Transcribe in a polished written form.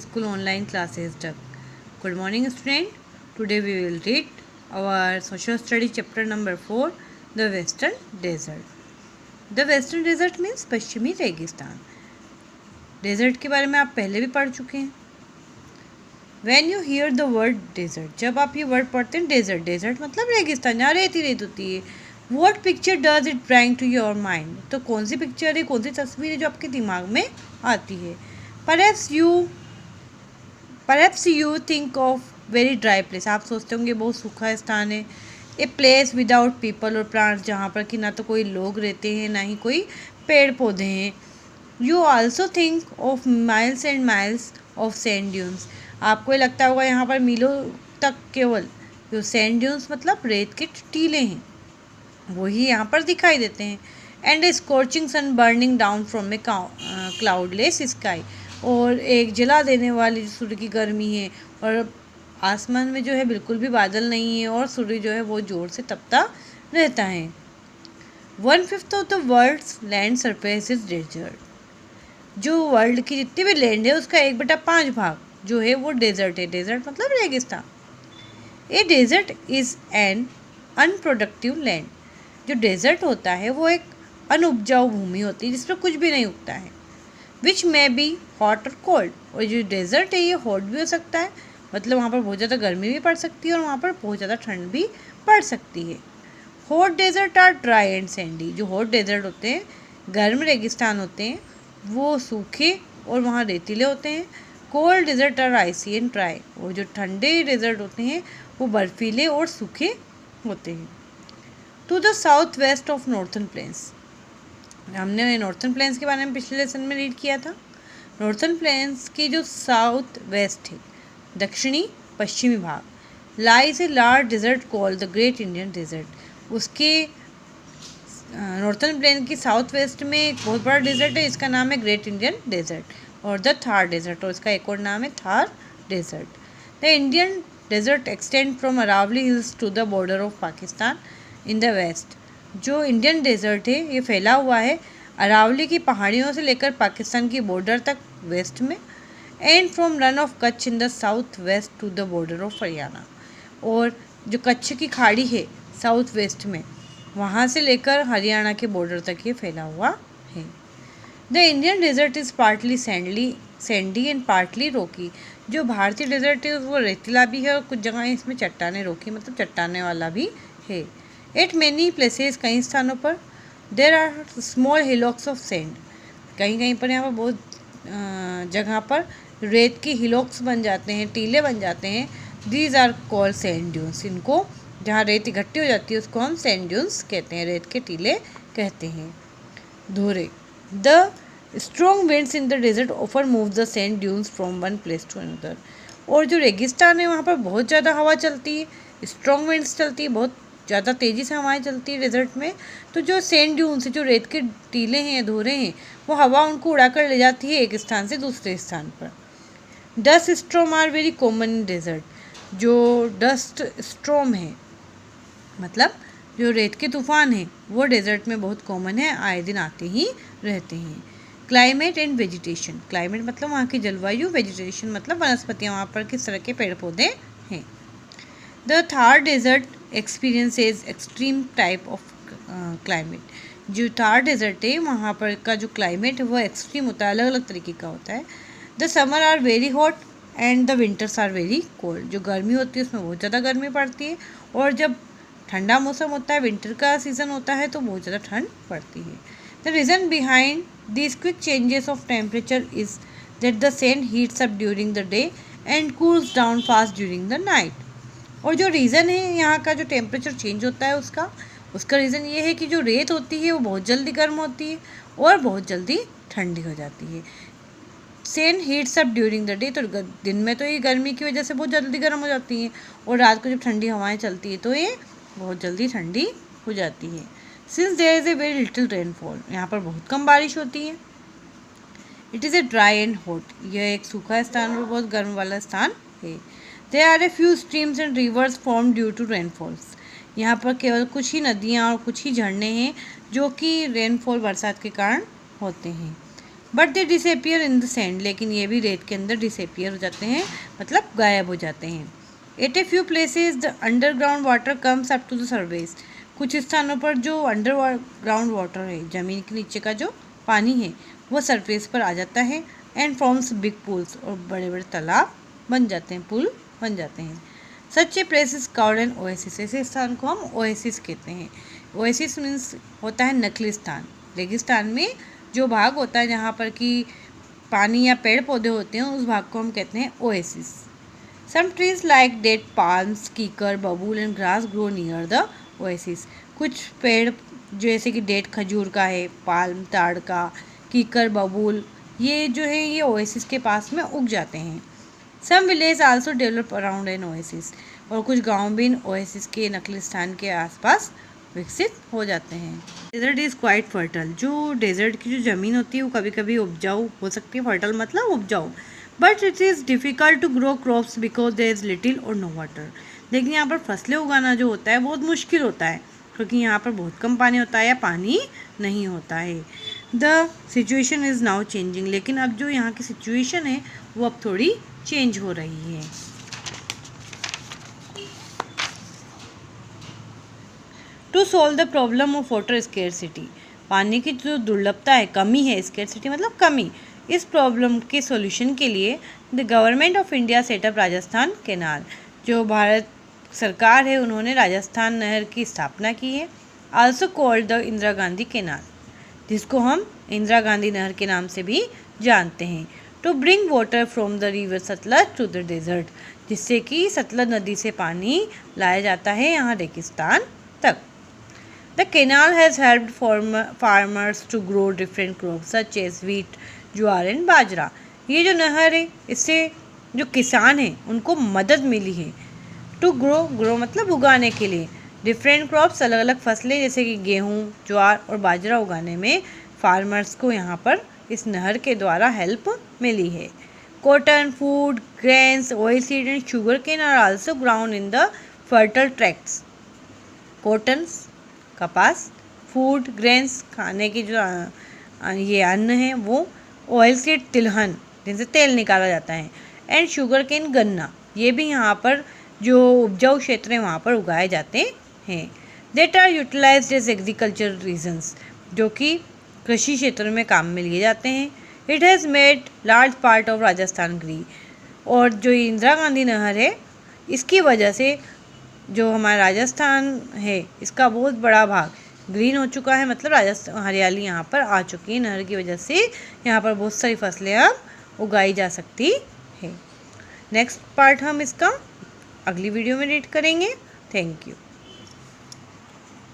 school online classes तक. Good morning student. Today we will read our social study chapter number 4, the Western Desert. The Western Desert means पश्चिमी रेगिस्तान. Desert के बारे में आप पहले भी पढ़ चुके हैं. When you hear the word desert, जब आप ये वर्ड पढ़ते हैं डेजर्ट मतलब रेगिस्तान जहाँ रेत ही रेत होती है. What picture does it bring to your mind? तो कौन सी पिक्चर है, कौन सी तस्वीर है जो आपके दिमाग में आती है. Perhaps you think of very dry place. आप सोचते होंगे बहुत सूखा स्थान है. A place without people और plants, जहाँ पर कि ना तो कोई लोग रहते हैं ना ही कोई पेड़ पौधे हैं. You also think of miles and miles of sand dunes. आपको लगता होगा यहाँ पर मीलों तक केवल जो सैंड ड्यून्स मतलब रेत के टीले हैं वही यहाँ पर दिखाई देते हैं. And a scorching sun burning down from a cloudless sky, और एक जला देने वाली सूर्य की गर्मी है और आसमान में जो है बिल्कुल भी बादल नहीं है और सूर्य जो है वो ज़ोर से तपता रहता है. 1/5 of the world's land surface is desert. जो वर्ल्ड की जितनी भी लैंड है उसका 1/5 भाग जो है वो डेजर्ट है. डेजर्ट मतलब रेगिस्तान. A desert is an unproductive land. जो डेजर्ट होता है वो एक अनुपजाऊ भूमि होती है जिसमें कुछ भी नहीं उगता है. विच मे बी हॉट और कोल्ड. और जो डेजर्ट है ये हॉट भी हो सकता है मतलब वहाँ पर बहुत ज़्यादा गर्मी भी पड़ सकती है और वहाँ पर बहुत ज़्यादा ठंड भी पड़ सकती है. Hot desert are dry and sandy. जो हॉट डेजर्ट होते हैं गर्म रेगिस्तान होते हैं वो सूखे और वहाँ रेतीले होते हैं. Cold desert are icy and dry. और जो ठंडे डेजर्ट होते हैं वो बर्फीले और सूखे होते हैं. To the south west of northern plains. हमने नॉर्थन प्लेन्स के बारे में पिछले लेसन में रीड किया था. नॉर्थन प्लेन्स की जो साउथ वेस्ट है दक्षिणी पश्चिमी भाग lies a large desert called the great Indian desert. उसके नॉर्थन प्लेन की साउथ वेस्ट में एक बहुत बड़ा डेजर्ट है, इसका नाम है ग्रेट इंडियन डेजर्ट और द थार डेजर्ट, और इसका एक और नाम है Thar desert. The Indian desert extend from Aravalli hills to the border of Pakistan in the west. जो इंडियन डेजर्ट है ये फैला हुआ है अरावली की पहाड़ियों से लेकर पाकिस्तान की बॉर्डर तक वेस्ट में. And from Rann of Kutch in the south west to the border of Haryana. और जो कच्छ की खाड़ी है साउथ वेस्ट में वहाँ से लेकर हरियाणा के बॉर्डर तक ये फैला हुआ है. The Indian desert is partly sandy and partly rocky. जो भारतीय डेजर्ट है वो रेतीला भी है और कुछ जगह इसमें चट्टाने रोकी मतलब चट्टाने वाला भी है. एट मैनी प्लेसेस, कई स्थानों पर there are small hillocks of sand. कहीं कहीं पर यहाँ पर बहुत जगह पर रेत की हिलॉक्स बन जाते हैं, टीले बन जाते हैं. These are called sand dunes. इनको जहाँ रेत इकट्ठी हो जाती है उसको हम सैंड ड्यून्स कहते हैं, रेत के टीले कहते हैं. धोरे. The strong winds in the desert ऑफर move the sand dunes from one place to another. और जो रेगिस्तान है वहाँ पर बहुत ज़्यादा हवा चलती है, स्ट्रॉन्ग विंड्स चलती है, बहुत ज़्यादा तेज़ी से हवाएं चलती है डेजर्ट में. तो जो सैंड ड्यून्स है, जो रेत के टीले हैं, धोरे हैं, वो हवा उनको उड़ाकर ले जाती है एक स्थान से दूसरे स्थान पर. Dust storm are very common in desert. जो डस्ट स्टॉर्म है मतलब जो रेत के तूफान हैं वो डेजर्ट में बहुत कॉमन है, आए दिन आते ही रहते हैं. Climate and vegetation. क्लाइमेट मतलब वहाँ की जलवायु, वेजिटेशन मतलब वनस्पतियाँ, वहाँ पर किस तरह के पेड़ पौधे हैं. The Thar desert experiences extreme type of climate. जो थार डेजर्ट है वहाँ पर का जो क्लाइमेट है वो एक्सट्रीम होता है, अलग अलग तरीके का होता है. The summer are very hot and the winters are very cold. जो गर्मी होती है उसमें बहुत ज़्यादा गर्मी पड़ती है और जब ठंडा मौसम होता है, विंटर का सीज़न होता है, तो बहुत ज़्यादा ठंड पड़ती है. The reason behind this quick changes of temperature is that the sand heats up during the day and cools down fast during the night. और जो रीज़न है यहाँ का जो टेम्परेचर चेंज होता है उसका रीज़न ये है कि जो रेत होती है वो बहुत जल्दी गर्म होती है और बहुत जल्दी ठंडी हो जाती है. Sand heats up during the day. तो दिन में तो ये गर्मी की वजह से बहुत जल्दी गर्म हो जाती है और रात को जब ठंडी हवाएं चलती है तो ये बहुत जल्दी ठंडी हो जाती है. Since there is a very little rainfall. यहाँ पर बहुत कम बारिश होती है. It is a dry and hot. यह एक सूखा स्थान और बहुत गर्म वाला स्थान है. There are a few streams and rivers form due to rainfalls. यहाँ पर केवल कुछ ही नदियाँ और कुछ ही झरने हैं जो कि रेनफॉल बरसात के कारण होते हैं. But they disappear in the sand, लेकिन ये भी रेत के अंदर डिसअपियर हो जाते हैं, मतलब गायब हो जाते हैं। At a few places the underground water comes up to the surface, कुछ स्थानों पर जो अंडरग्राउंड वाटर है, ज़मीन के नीचे का जो पानी है, वो सरफेस पर आ जाता है एंड फॉर्म्स बिग पूल्स, और बड़े बड़े तालाब बन जाते हैं, पुल बन जाते हैं। Such a place is called an oasis, ऐसे स्थान को हम ओएसिस कहते हैं। ओएसिस मीन्स होता है नकली स्थान, रेगिस्तान में जो भाग होता है जहाँ पर कि पानी या पेड़ पौधे होते हैं, उस भाग को हम कहते हैं oasis. Some trees like date palms, कीकर, बबूल and grass grow near the oasis, कुछ पेड़ जैसे कि डेट खजूर का है, पाल्म ताड़ का, कीकर, बबूल, ये जो है ये ओएसिस के पास में उग जाते हैं। Some village also develop around an oasis, और कुछ गांव भी इन ओएसिस के नकली स्थान के आसपास विकसित हो जाते हैं। डेजर्ट इज़ क्वाइट फर्टल, जो डेजर्ट की जो ज़मीन होती है वो कभी कभी उपजाऊ हो सकती है, फर्टल मतलब उपजाऊ, but it is difficult to grow crops because there is little और नो वाटर, लेकिन यहाँ पर फसलें उगाना जो होता है बहुत मुश्किल होता है, क्योंकि यहाँ पर बहुत कम पानी होता है या पानी नहीं होता है। The situation is now changing, लेकिन अब जो यहाँ की सिचुएशन है वो अब थोड़ी चेंज हो रही है। To solve the problem of water scarcity, पानी की जो दुर्लभता है, कमी है, स्केरसिटी मतलब कमी, इस प्रॉब्लम के सॉल्यूशन के लिए the government of India setup Rajasthan canal, जो भारत सरकार है उन्होंने राजस्थान नहर की स्थापना की है। Also called the Indira Gandhi canal, जिसको हम इंदिरा गांधी नहर के नाम से भी जानते हैं। To bring water from the river Sutlej to the desert, जिससे कि सतलज नदी से पानी लाया जाता है यहाँ रेगिस्तान तक। The canal has helped farmers to grow different crops such as wheat, jowar and bajra, ये जो नहर है इससे जो किसान हैं उनको मदद मिली है। टू ग्रो मतलब उगाने के लिए, डिफरेंट क्रॉप्स अलग अलग फसलें जैसे कि गेहूँ, ज्वार और बाजरा उगाने में फार्मर्स को यहाँ पर इस नहर के द्वारा हेल्प मिली है। Cotton, food, grains, oil seed and sugar cane are also ground in the fertile tracts. Cotton कपास, फूड, ग्रेन्स खाने की जो ये अन्न है वो, ऑयल सीड तिलहन जिनसे तेल निकाला जाता है, एंड शुगर केन गन्ना, ये भी यहाँ पर जो उपजाऊ क्षेत्र हैं वहाँ पर उगाए जाते हैं। That are utilized as agriculture regions, जो कि कृषि क्षेत्र में काम में लिए जाते हैं। It has made large part of Rajasthan green, और जो इंदिरा गांधी नहर है इसकी वजह से जो हमारा राजस्थान है इसका बहुत बड़ा भाग ग्रीन हो चुका है, मतलब राजस्थान हरियाली यहाँ पर आ चुकी है। नहर की वजह से यहाँ पर बहुत सारी फसलें अब उगाई जा सकती है। नेक्स्ट पार्ट हम इसका अगली वीडियो में रीड करेंगे। Thank you.